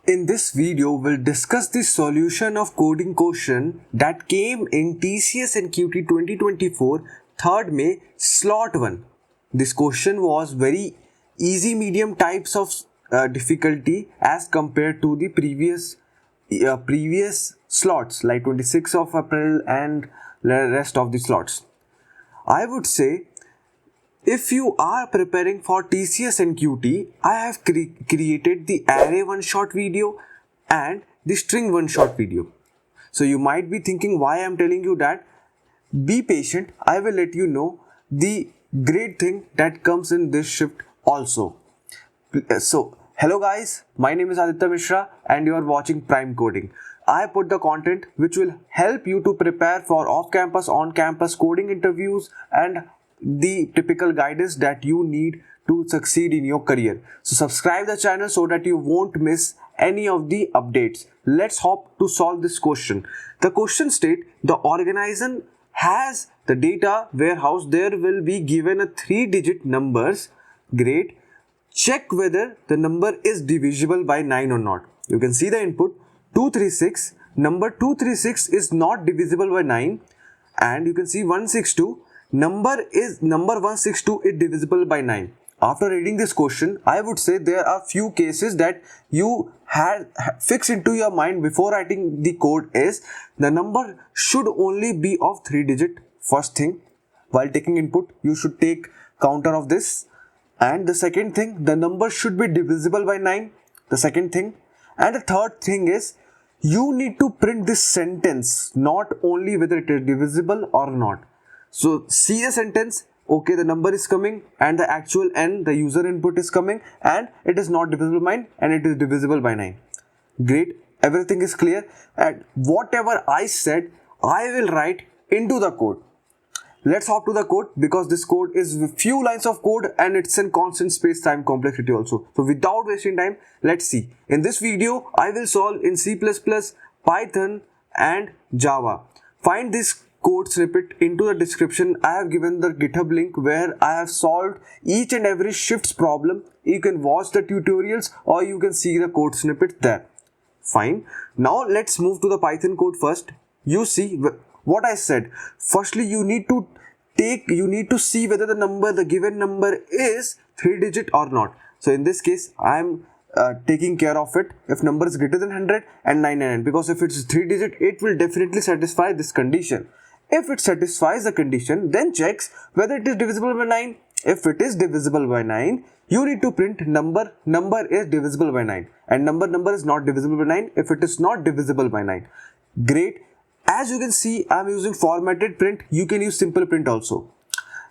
In this video, we'll discuss the solution of coding question that came in TCS NQT 2024 3rd May slot 1. This question was very easy medium types of difficulty as compared to the previous slots like 26th of April and the rest of the slots. I would say if you are preparing for TCS NQT, I have created the array one shot video and the string one shot video. So you might be thinking why I am telling you that. Be patient, I will let you know the great thing that comes in this shift also. So hello guys, my name is Aditya Mishra and you are watching Prime Coding. I put the content which will help you to prepare for off-campus, on-campus coding interviews and the typical guidance that you need to succeed in your career. So subscribe the channel so that you won't miss any of the updates. Let's hop to solve this question. The question state the organization has the data warehouse. There will be given a 3-digit numbers. Great. Check whether the number is divisible by 9 or not. You can see the input 236. Number 236 is not divisible by 9, and you can see 162. Number 162 is divisible by 9. After reading this question, I would say there are few cases that you had fixed into your mind before writing the code is the number should only be of 3-digit. First thing, while taking input, you should take counter of this. And the second thing, the number should be divisible by 9. The second thing. And the third thing is you need to print this sentence, not only whether it is divisible or not. So see the sentence, okay, the number is coming and the actual n, the user input is coming and it is not divisible by 9 and it is divisible by 9. Great, everything is clear, and whatever I said, I will write into the code. Let's hop to the code because this code is a few lines of code and it's in constant space-time complexity also. So without wasting time, let's see. In this video, I will solve in C++, Python and Java. Find this code snippet into the description. I have given the GitHub link where I have solved each and every shifts problem. You can watch the tutorials or you can see the code snippet there. Fine. Now let's move to the Python code first. You see what I said. Firstly, you need to see whether the given number is 3-digit or not. So in this case, I am taking care of it if number is greater than 100 and 99, because if it's 3-digit, it will definitely satisfy this condition. If it satisfies the condition, then checks whether it is divisible by 9. If it is divisible by 9, you need to print number is divisible by 9, and number is not divisible by 9 if it is not divisible by 9. Great. As you can see, I am using formatted print. You can use simple print also.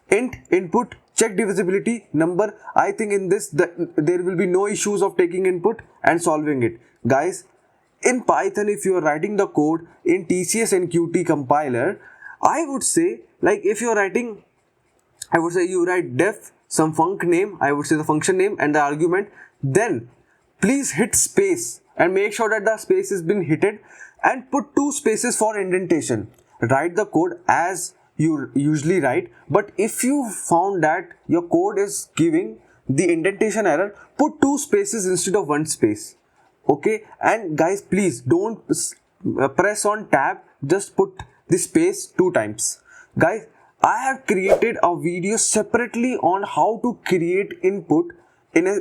Int input, check divisibility number. I think in this there will be no issues of taking input and solving it. Guys, in Python, if you are writing the code in TCS NQT compiler, I would say, like if you are writing, I would say you write diff, some func name, I would say the function name and the argument, then please hit space and make sure that the space has been hit and put 2 spaces for indentation. Write the code as you usually write, but if you found that your code is giving the indentation error, put 2 spaces instead of 1 space. Okay, and guys, please don't press on tab, just put the space 2 times. Guys, I have created a video separately on how to create input in a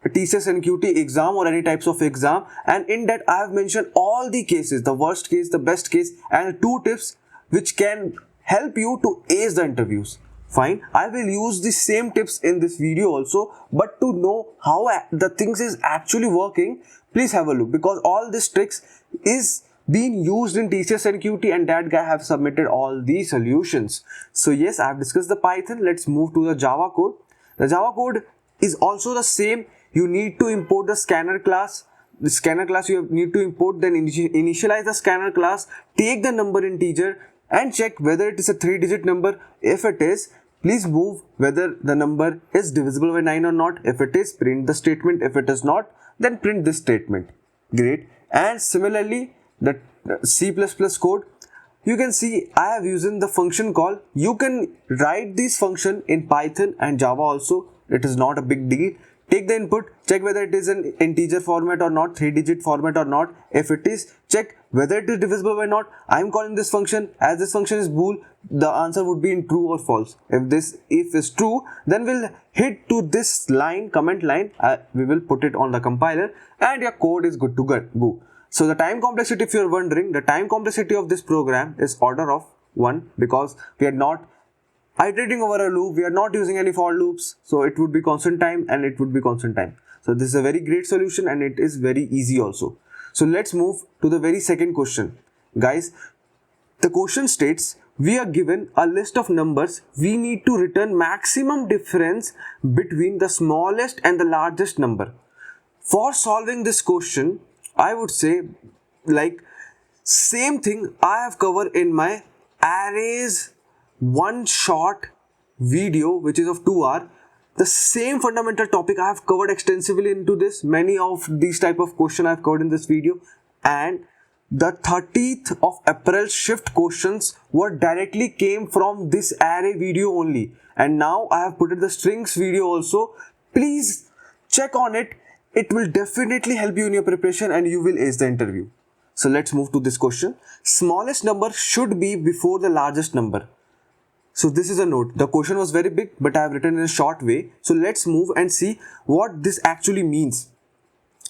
TCS NQT exam or any types of exam, and in that I have mentioned all the cases, the worst case, the best case, and 2 tips which can help you to ace the interviews. Fine, I will use the same tips in this video also, but to know how the things is actually working, please have a look, because all these tricks is being used in TCS NQT and that guy have submitted all the solutions. So yes, I have discussed the Python. Let's move to the Java code. The Java code is also the same. You need to import the scanner class. The scanner class you need to import, then initialize the scanner class, take the number integer and check whether it is a 3-digit number. If it is, please move whether the number is divisible by 9 or not. If it is, print the statement. If it is not, then print this statement. Great. And similarly, the C++ code, you can see I have used the function call. You can write this function in Python and Java also. It is not a big deal. take the input, check whether it is an integer format or not, 3-digit format or not. If it is, check whether it is divisible by not. I am calling this function, as this function is bool, the answer would be in true or false. If this if is true, then we'll hit to this line, comment line, we will put it on the compiler, and your code is good to go. So the time complexity, if you're wondering, the time complexity of this program is order of 1, because we are not iterating over a loop, we are not using any for loops, so it would be constant time and it would be constant time. So this is a very great solution and it is very easy also. So let's move to the very second question. Guys, the question states, we are given a list of numbers, we need to return maximum difference between the smallest and the largest number. For solving this question, I would say, like, same thing I have covered in my arrays one short video, which is of 2 hours. The same fundamental topic I have covered extensively into this. Many of these type of question I have covered in this video, and the 30th of April shift questions were directly came from this array video only, and now I have put it the strings video also. Please check on it. It will definitely help you in your preparation and you will ace the interview. So let's move to this question. Smallest number should be before the largest number. So this is a note. The question was very big, but I have written in a short way. So let's move and see what this actually means.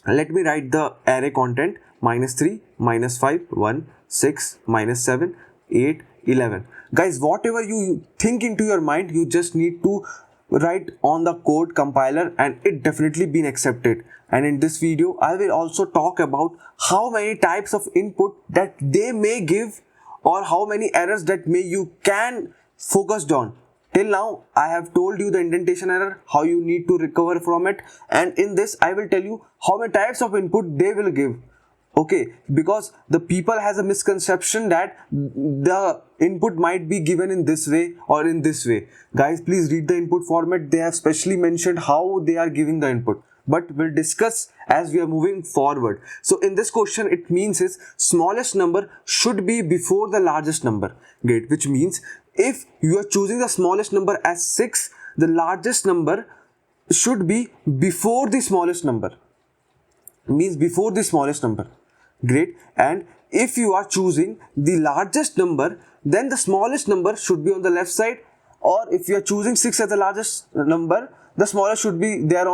Let me write the array content: -3, -5, 1, 6, -7, 8, 11. Guys, whatever you think into your mind, you just need to write on the code compiler and it definitely been accepted. And in this video, I will also talk about how many types of input that they may give, or how many errors that you can focused on. Till now, I have told you the indentation error, how you need to recover from it, and in this I will tell you how many types of input they will give. Okay, because the people has a misconception that the input might be given in this way or in this way. Guys, please read the input format. They have specially mentioned how they are giving the input, but we'll discuss as we are moving forward. So in this question, it means is smallest number should be before the largest number. Great, which means if you are choosing the smallest number as 6, the largest number should be before the smallest number. Means before the smallest number. Great. And if you are choosing the largest number, then the smallest number should be on the left side. Or if you are choosing 6 as the largest number, the smallest should be there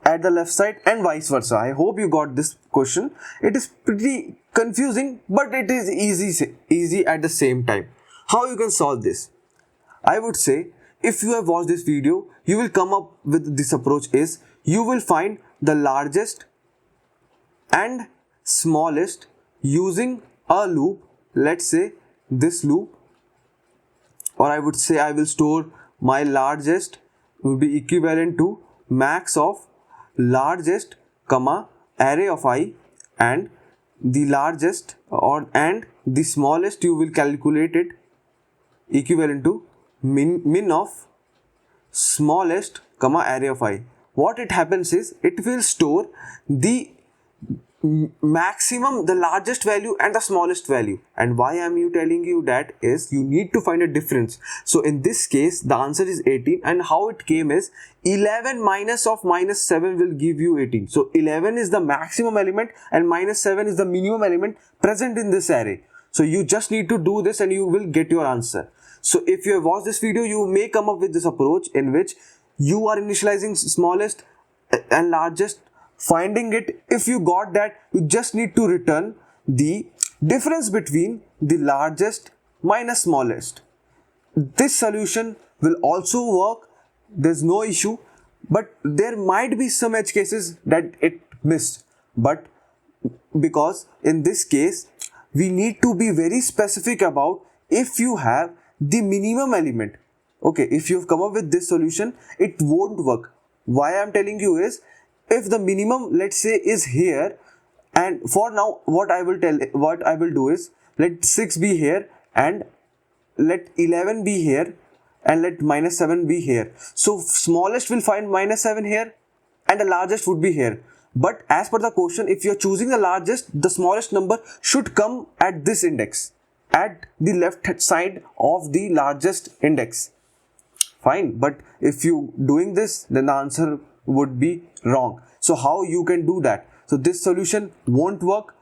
at the left side, and vice versa. I hope you got this question. It is pretty confusing, but it is easy at the same time. How you can solve this? I would say, if you have watched this video, you will come up with this approach is, you will find the largest and smallest using a loop. Let's say this loop, or I would say I will store my largest will be equivalent to max of largest comma array of I, and the largest and the smallest you will calculate it equivalent to min of smallest comma array of I. What it happens is, it will store the maximum, the largest value and the smallest value. And why am you telling you that is, you need to find a difference. So in this case, the answer is 18, and how it came is 11 minus of -7 will give you 18. So 11 is the maximum element and -7 is the minimum element present in this array. So you just need to do this and you will get your answer. So if you have watched this video, you may come up with this approach in which you are initializing smallest and largest, finding it. If you got that, you just need to return the difference between the largest minus smallest. This solution will also work. There's no issue, but there might be some edge cases that it missed. But because in this case, we need to be very specific about if you have the minimum element. Okay, if you've come up with this solution, it won't work. Why I'm telling you is, if the minimum, let's say, is here, and for now what I will do is, let 6 be here and let 11 be here and let -7 be here. So smallest will find -7 here and the largest would be here. But as per the question, if you are choosing the largest, the smallest number should come at this index, at the left side of the largest index. Fine, but if you doing this, then the answer would be wrong. So how you can do that? So this solution won't work.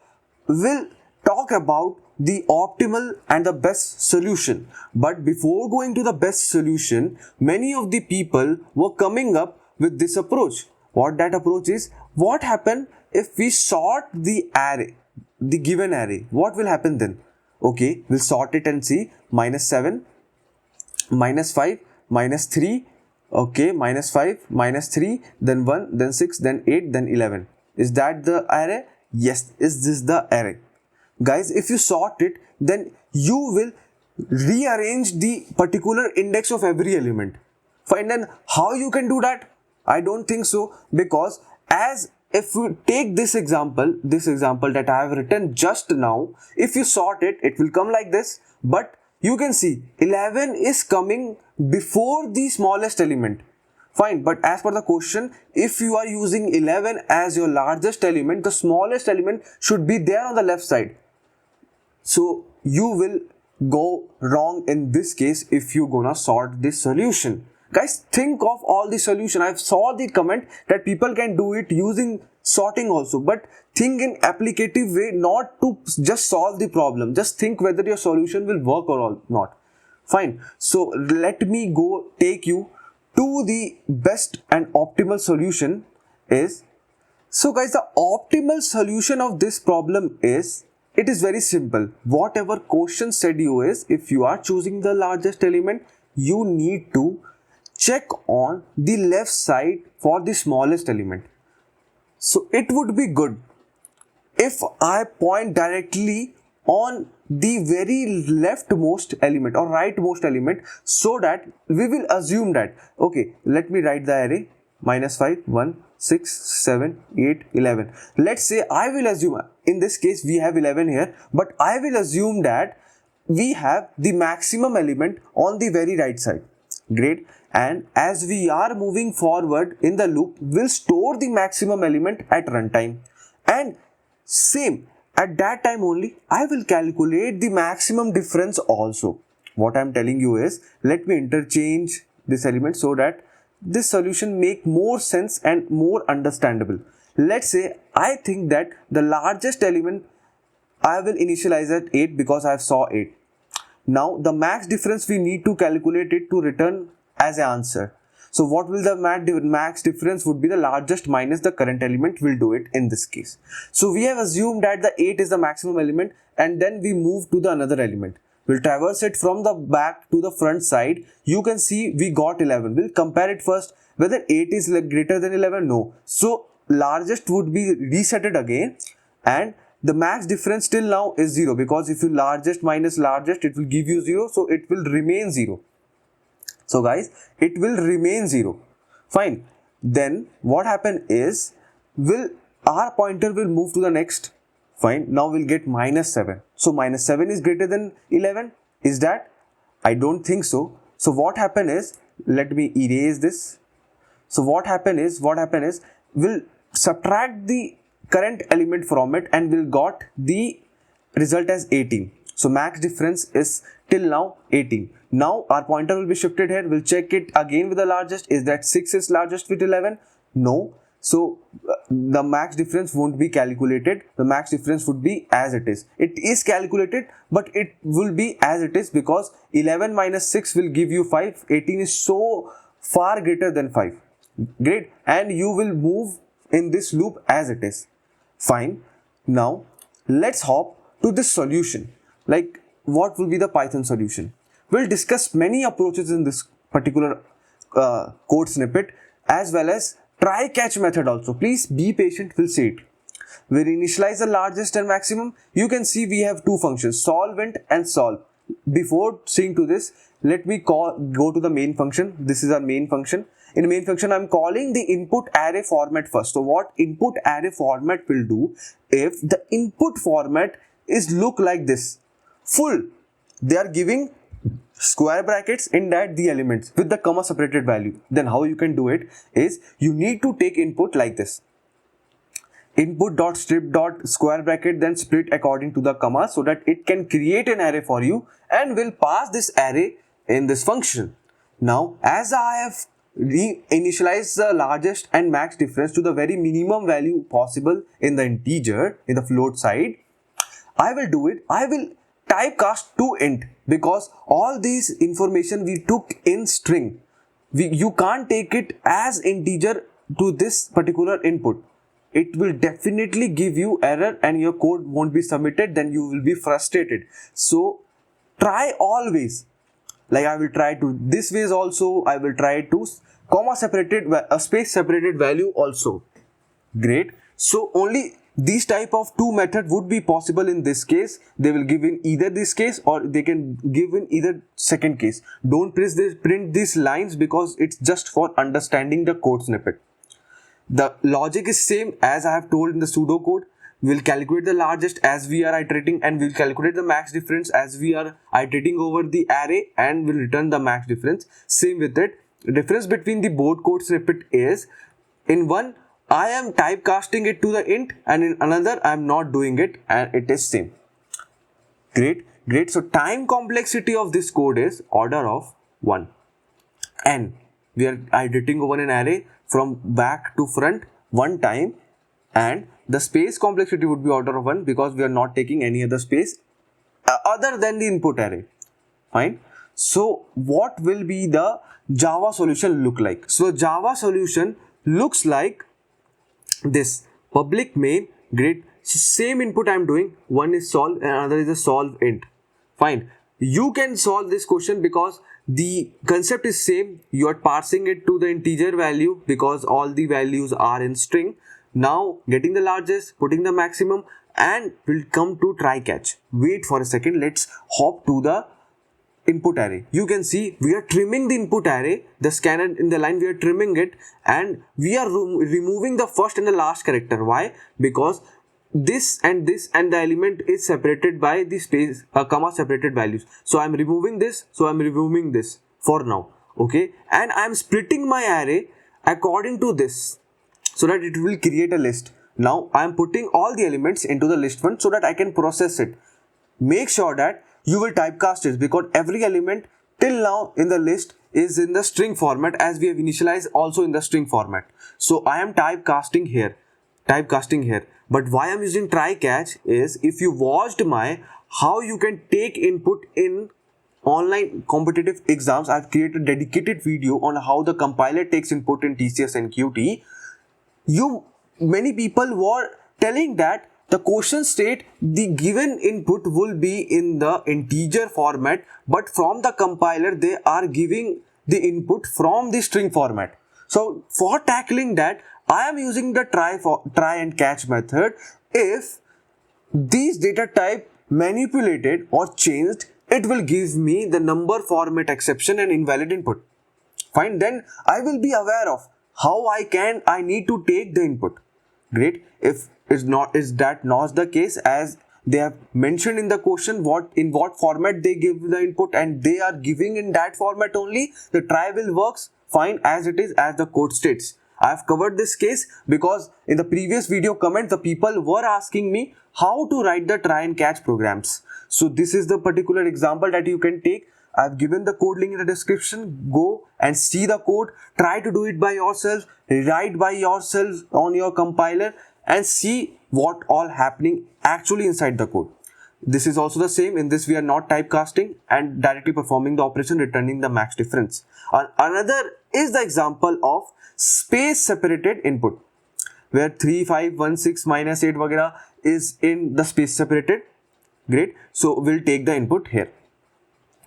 We'll talk about the optimal and the best solution. But before going to the best solution, many of the people were coming up with this approach. What that approach is? What happen if we sort the array, the given array? What will happen then? Okay, we'll sort it and see. -7, -5, -3, okay, -5, -3, then 1, then 6, then 8, then 11. Is that the array? Yes, is this the array? Guys, if you sort it, then you will rearrange the particular index of every element. Fine, then how you can do that? I don't think so, because as if we take this example that I have written just now, if you sort it, it will come like this. But you can see 11 is coming before the smallest element. Fine, but as per the question, if you are using 11 as your largest element, the smallest element should be there on the left side. So you will go wrong in this case if you gonna sort this solution. Guys, think of all the solution. I saw the comment that people can do it using sorting also, but think in applicative way, not to just solve the problem. Just think whether your solution will work or not. Fine. So let me go take you to the best and optimal solution is. So guys, the optimal solution of this problem is, it is very simple. Whatever question said you is, if you are choosing the largest element, you need to check on the left side for the smallest element. So it would be good if I point directly on the very leftmost element or rightmost element, so that we will assume that, okay, let me write the array -5, 1, 6, 7, 8, 11. Let's say I will assume, in this case we have 11 here, but I will assume that we have the maximum element on the very right side. Great. And as we are moving forward in the loop, we'll store the maximum element at runtime. And same, at that time only, I will calculate the maximum difference also. What I'm telling you is, let me interchange this element so that this solution make more sense and more understandable. Let's say I think that the largest element I will initialize at 8 because I saw 8. Now the max difference we need to calculate it to return as an answer. So what will the max difference would be? The largest minus the current element will do it in this case. So we have assumed that the 8 is the maximum element, and then we move to the another element. We'll traverse it from the back to the front side. You can see we got 11. We'll compare it first whether 8 is greater than 11. No. So largest would be resetted again, and the max difference till now is 0, because if you largest minus largest, it will give you 0. So it will remain 0. So guys, it will remain 0. Fine. Then what happen is, our pointer will move to the next. Fine. Now we'll get -7. So -7 is greater than 11. Is that? I don't think so. So what happen is, let me erase this. So what happen is, we'll subtract the current element from it and we'll got the result as 18. So max difference is till now 18. Now our pointer will be shifted here. We'll check it again with the largest. Is that 6 is largest with 11? No. So the max difference won't be calculated. The max difference would be as it is. It is calculated, but it will be as it is, because 11 minus 6 will give you 5. 18 is so far greater than 5. Great. And you will move in this loop as it is. Fine. Now let's hop to this solution. Like, what will be the Python solution? We'll discuss many approaches in this particular code snippet, as well as try catch method also. Please be patient, we'll see it. We'll initialize the largest and maximum. You can see we have two functions, solvent and solve. Before seeing to this, let me go to the main function. This is our main function. In main function, I'm calling the input array format first. So what input array format will do, if the input format is look like this, full, they are giving square brackets in that the elements with the comma separated value, then how you can do it is, you need to take input like this, input dot strip dot square bracket, then split according to the comma, so that it can create an array for you and will pass this array in this function. Now as I have initialize the largest and max difference to the very minimum value possible in the integer, in the float side, I will do it. I will typecast to int, because all these information we took in string. You can't take it as integer to this particular input. It will definitely give you error and your code won't be submitted, then you will be frustrated. So try always, like I will try to this ways also, I will try to comma separated, a space separated value also. Great. So only these type of two method would be possible in this case. They will give in either this case or they can give in either second case. Don't print these lines because it's just for understanding the code snippet. The logic is same as I have told in the pseudocode. We'll calculate the largest as we are iterating, and we'll calculate the max difference as we are iterating over the array, and we'll return the max difference. Same with it. The difference between the both code snippet is, in one I am typecasting it to the int, and in another I am not doing it, and it is same. Great. So time complexity of this code is order of 1. And we are iterating over an array from back to front one time, and the space complexity would be order of 1 because we are not taking any other space other than the input array. Fine. So what will be the Java solution look like? So Java solution looks like this: public main. Great. Same input I am doing. One is solve and another is a solve int. Fine. You can solve this question because the concept is same. You are parsing it to the integer value because all the values are in string. Now getting the largest, putting the maximum, and we'll come to try catch. Wait for a second. Let's hop to the input array. You can see we are trimming the input array, the scanner in the line, we are trimming it, and we are removing the first and the last character. Why? Because this and the element is separated by the space comma separated values. So I'm removing this, so I'm removing this for now. Okay, and I'm splitting my array according to this so that it will create a list. Now I'm putting all the elements into the list one so that I can process it. Make sure that you will typecast it because every element till now in the list is in the string format, as we have initialized also in the string format. So I am typecasting here. But why I'm using try catch is, if you watched my how you can take input in online competitive exams, I've created a dedicated video on how the compiler takes input in TCS NQT. Many people were telling that the question state the given input will be in the integer format, but from the compiler they are giving the input from the string format. So for tackling that, I am using the try and catch method. If these data type manipulated or changed, it will give me the number format exception and invalid input. Fine, then I will be aware of how I need to take the input. Great. If is that not the case, as they have mentioned in the question in what format they give the input, and they are giving in that format only, the try will works fine as it is, as the code states. I have covered this case because in the previous video comment the people were asking me how to write the try and catch programs. So this is the particular example that you can take. I've given the code link in the description. Go and see the code. Try to do it by yourself. Write by yourself on your compiler and see what all happening actually inside the code. This is also the same. In this we are not typecasting and directly performing the operation, returning the max difference. Another is the example of space separated input, where 3, 5, 1, 6, minus 8 वगैरह is in the space separated. Great. So we'll take the input here,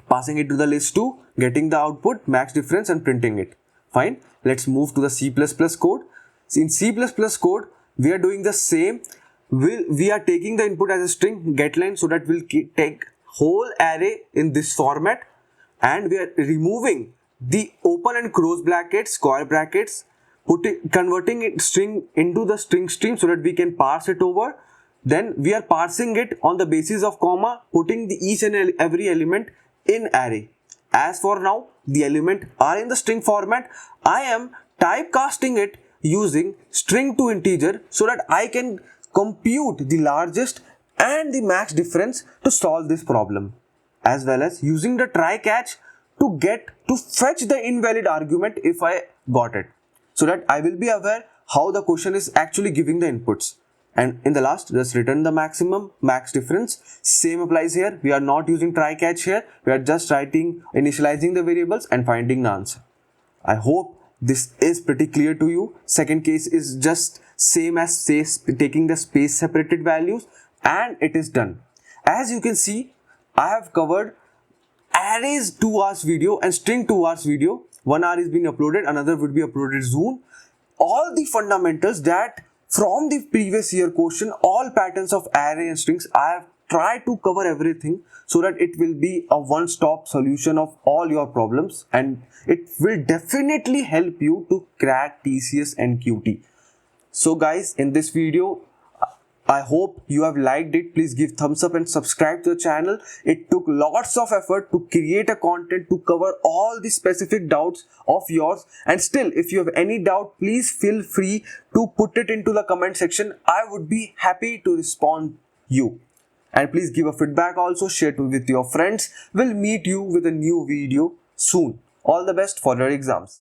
passing it to the list 2, getting the output, max difference, and printing it. Fine. Let's move to the C++ code. In C++ code, we are doing the same. We are taking the input as a string getLine, so that we'll take whole array in this format, and we are removing the open and close brackets, square brackets, converting it string into the string stream so that we can parse it over. Then we are parsing it on the basis of comma, putting the each and every element in array. As for now, the element are in the string format. I am typecasting it using string to integer so that I can compute the largest and the max difference to solve this problem, as well as using the try catch to fetch the invalid argument if I got it, so that I will be aware how the question is actually giving the inputs. And in the last, just return the max difference. Same applies here. We are not using try catch here. We are just initializing the variables and finding the answer. I hope this is pretty clear to you. Second case is just same as taking the space separated values, and it is done. As you can see, I have covered arrays 2 hours video and string 2 hours video. 1 hour is being uploaded, another would be uploaded soon. All the fundamentals that from the previous year question, all patterns of array and strings, I have tried to cover everything so that it will be a one-stop solution of all your problems, and it will definitely help you to crack TCS NQT. So guys, in this video, I hope you have liked it. Please give thumbs up and subscribe to the channel. It took lots of effort to create a content to cover all the specific doubts of yours. And still, if you have any doubt, please feel free to put it into the comment section. I would be happy to respond you. And please give a feedback also, share it with your friends. We'll meet you with a new video soon. All the best for your exams.